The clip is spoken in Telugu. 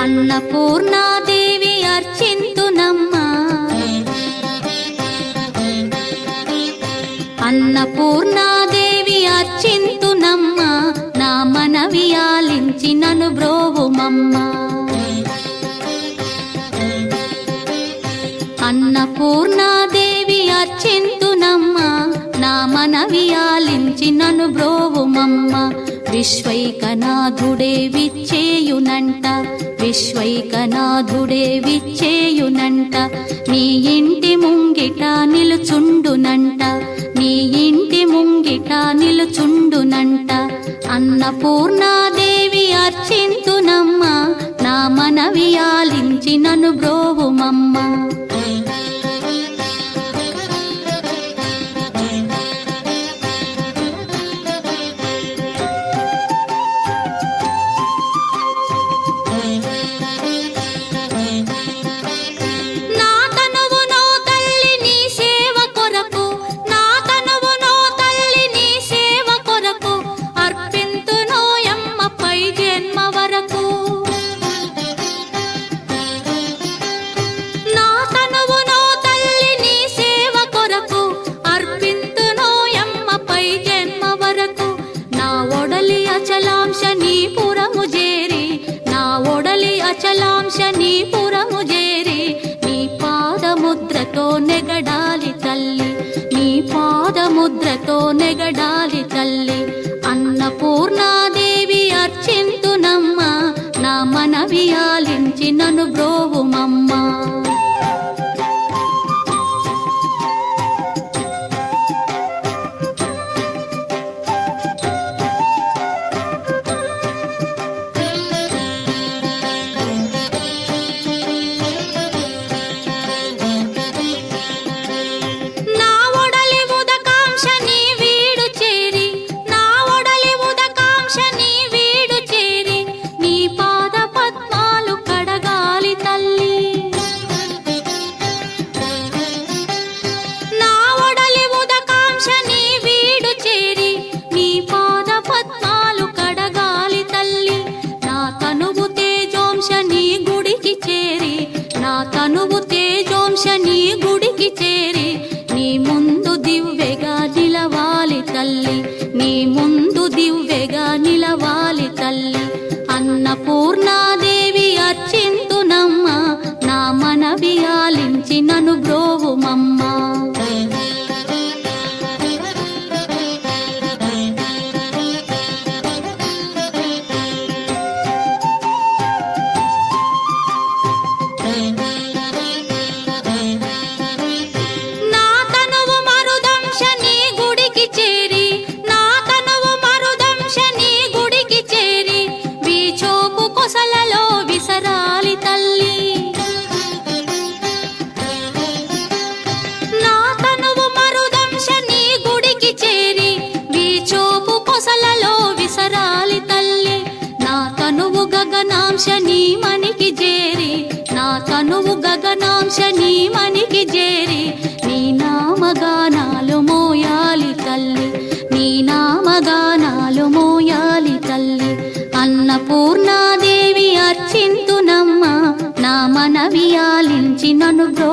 అన్నపూర్ణాదేవి అర్చింతునమ్మా, అన్నపూర్ణాదేవి అర్చింతునమ్మా, నా మనవి ఆలించి నన్ను బ్రోవుమమ్మా. అన్నపూర్ణాదేవి అర్చింతునమ్మా, నా మనవి ఆలించి నన్ను బ్రోవుమమ్మా. విశ్వైకనాథుడే విచ్చేయునంట, విశ్వైకనాథుడే విచ్చేయునంట, నీ ఇంటి ముంగిట నిలుచుండునంట, నీ ఇంటి ముంగిట నిలుచుండునంట. అన్నపూర్ణాదేవి అర్చింతునమ్మా, నా మనవి ఆలించి నన్ను బ్రోవుమమ్మా. అచలాంశనీపురము చేరి నీ పాదముద్రతో నెగడాలి తల్లి, నీ పాదముద్రతో నెగడాలి తల్లి. అన్నపూర్ణాదేవి అర్చింతునమ్మా, నా మనవి ఆలించి నన్ను బ్రోవుమమ్మా. తనువు తేజోంశని గుడికి చేరి నీ ముందు దివ్వెగా నిలవాలి తల్లి, నీ ముందు దివ్వెగా నిలవాలి తల్లి. అన్నపూర్ణాదేవి అర్చింతునమ్మా, నా మనవి ఆలించి నన్ను బ్రోవుమమ్మా. గగనాంశని మనికి చేరి, నా తనువు గగనాంశని మనికి చేరి నీ నామగానాలు మోయాలి తల్లి, నీ నామగానాలు మోయాలి తల్లి. అన్నపూర్ణాదేవి అర్చింతునమ్మా, నా మనవి ఆలించి నన్ను బ్రో